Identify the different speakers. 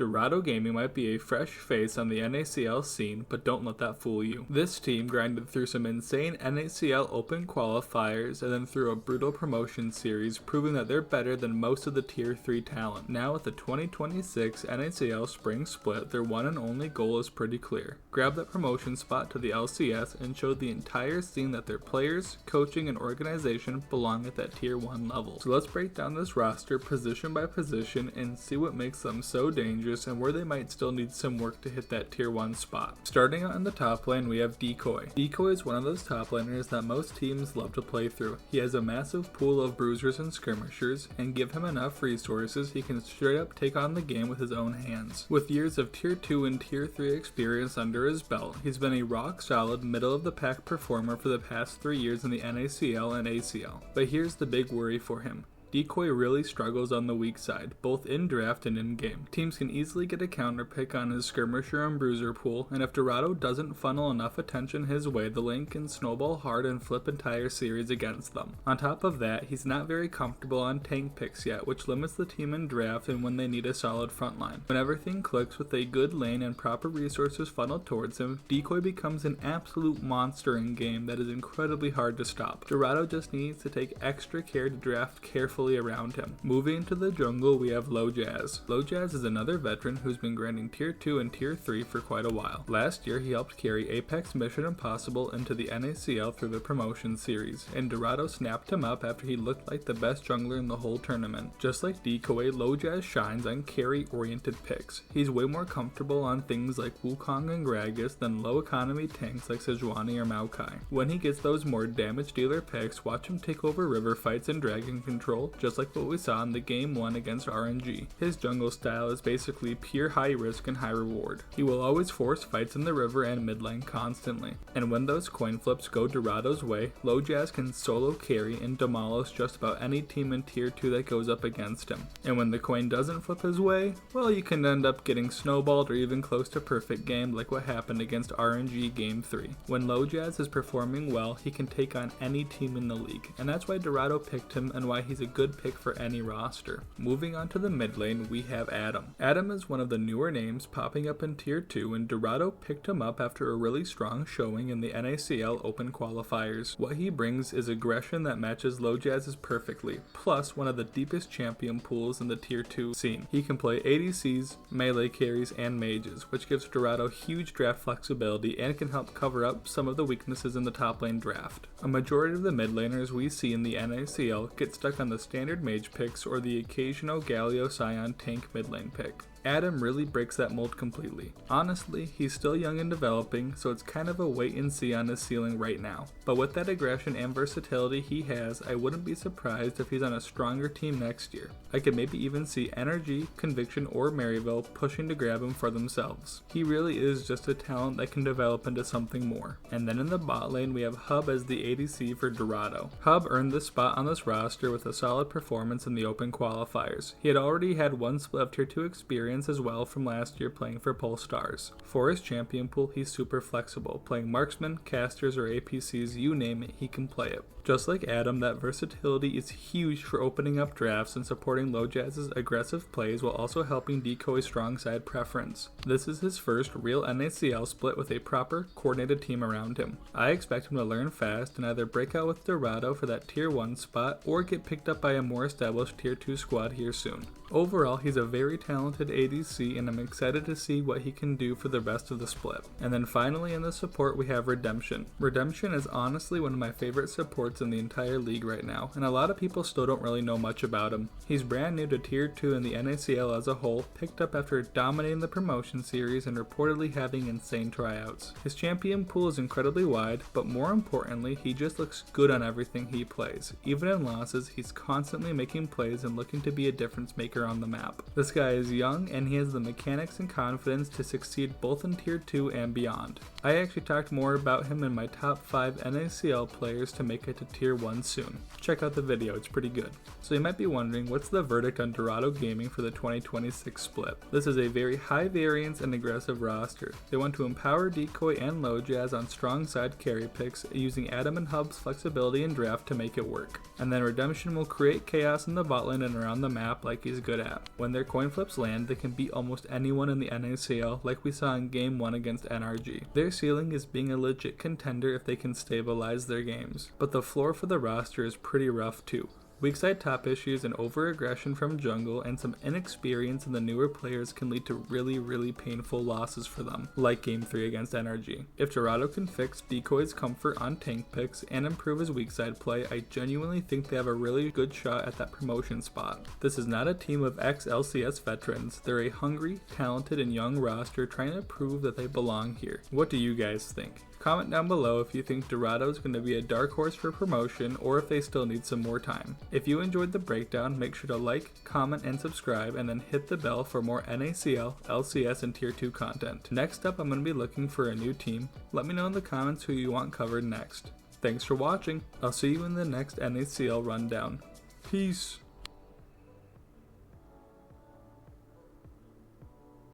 Speaker 1: Dorado Gaming might be a fresh face on the NACL scene, but don't let that fool you. This team grinded through some insane NACL Open qualifiers and then through a brutal promotion series, proving that they're better than most of the Tier 3 talent. Now with the 2026 NACL Spring Split, their one and only goal is pretty clear. Grab that promotion spot to the LCS and show the entire scene that their players, coaching, and organization belong at that Tier 1 level. So let's break down this roster position by position and see what makes them so dangerous and where they might still need some work to hit that Tier 1 spot. Starting out in the top lane, we have Decoy. Decoy is one of those top laners that most teams love to play through. He has a massive pool of bruisers and skirmishers, and give him enough resources, he can straight up take on the game with his own hands. With years of Tier 2 and Tier 3 experience under his belt, he's been a rock solid middle of the pack performer for the past 3 years in the NACL and ACL. But here's the big worry for him. Decoy really struggles on the weak side, both in draft and in game. Teams can easily get a counter pick on his skirmisher and bruiser pool, and if Dorado doesn't funnel enough attention his way, the lane can snowball hard and flip entire series against them. On top of that, he's not very comfortable on tank picks yet, which limits the team in draft and when they need a solid front line. When everything clicks with a good lane and proper resources funneled towards him, Decoy becomes an absolute monster in game that is incredibly hard to stop. Dorado just needs to take extra care to draft carefully around him. Moving into the jungle, we have Lojaz. Lojaz is another veteran who's been grinding Tier 2 and Tier 3 for quite a while. Last year, he helped carry Apex Mission Impossible into the NACL through the promotion series, and Dorado snapped him up after he looked like the best jungler in the whole tournament. Just like Decoy, Lojaz shines on carry-oriented picks. He's way more comfortable on things like Wukong and Gragas than low-economy tanks like Sejuani or Maokai. When he gets those more damage dealer picks, watch him take over river fights and dragon control, just like what we saw in the Game 1 against RNG. His jungle style is basically pure high risk and high reward. He will always force fights in the river and mid lane constantly, and when those coin flips go Dorado's way, Lojaz can solo carry and demolish just about any team in Tier 2 that goes up against him. And when the coin doesn't flip his way, well, you can end up getting snowballed or even close to perfect game like what happened against RNG Game 3. When Lojaz is performing well, he can take on any team in the league, and that's why Dorado picked him and why he's a good pick for any roster. Moving on to the mid lane, we have Aadam. Aadam is one of the newer names popping up in Tier 2, and Dorado picked him up after a really strong showing in the NACL Open qualifiers. What he brings is aggression that matches Lojaz's perfectly, plus one of the deepest champion pools in the Tier 2 scene. He can play ADCs, melee carries, and mages, which gives Dorado huge draft flexibility and can help cover up some of the weaknesses in the top lane draft. A majority of the mid laners we see in the NACL get stuck on the standard mage picks or the occasional Galio Scion tank mid lane pick. Aadam really breaks that mold completely. Honestly, he's still young and developing, so it's kind of a wait and see on his ceiling right now. But with that aggression and versatility he has, I wouldn't be surprised if he's on a stronger team next year. I could maybe even see NRG, Conviction, or Maryville pushing to grab him for themselves. He really is just a talent that can develop into something more. And then in the bot lane, we have Hub as the ADC for Dorado. Hub earned this spot on this roster with a solid performance in the Open qualifiers. He had already had one split of Tier 2 experience as well from last year playing for Polestars. For his champion pool, he's super flexible, playing marksmen, casters, or APCs, you name it, he can play it. Just like Aadam, that versatility is huge for opening up drafts and supporting Lojaz's aggressive plays while also helping Decoy's strong side preference. This is his first real NACL split with a proper, coordinated team around him. I expect him to learn fast and either break out with Dorado for that Tier 1 spot or get picked up by a more established Tier 2 squad here soon. Overall, he's a very talented ADC, and I'm excited to see what he can do for the rest of the split. And then finally in the support, we have Redemption. Redemption is honestly one of my favorite supports in the entire league right now, and a lot of people still don't really know much about him. He's brand new to Tier 2 in the NACL as a whole, picked up after dominating the promotion series and reportedly having insane tryouts. His champion pool is incredibly wide, but more importantly, he just looks good on everything he plays. Even in losses, he's constantly making plays and looking to be a difference maker on the map. This guy is young and he has the mechanics and confidence to succeed both in Tier 2 and beyond. I actually talked more about him in my top 5 NACL players to make it to Tier 1 soon. Check out the video, it's pretty good. So you might be wondering, what's the verdict on Dorado Gaming for the 2026 split? This is a very high variance and aggressive roster. They want to empower Decoy and Lojaz on strong side carry picks using Aadam and Hub's flexibility in draft to make it work. And then Redemption will create chaos in the bot lane and around the map like he's good at. When their coin flips land, they can beat almost anyone in the NACL like we saw in Game 1 against NRG. Their ceiling is being a legit contender if they can stabilize their games, but the floor for the roster is pretty rough too. Weak side top issues and over-aggression from jungle and some inexperience in the newer players can lead to really painful losses for them, like Game 3 against NRG. If Dorado can fix Decoy's comfort on tank picks and improve his weak side play, I genuinely think they have a really good shot at that promotion spot. This is not a team of ex-LCS veterans, they're a hungry, talented, and young roster trying to prove that they belong here. What do you guys think? Comment down below if you think Dorado is going to be a dark horse for promotion or if they still need some more time. If you enjoyed the breakdown, make sure to like, comment, and subscribe, and then hit the bell for more NACL, LCS, and Tier 2 content. Next up, I'm going to be looking for a new team. Let me know in the comments who you want covered next. Thanks for watching. I'll see you in the next NACL rundown. Peace.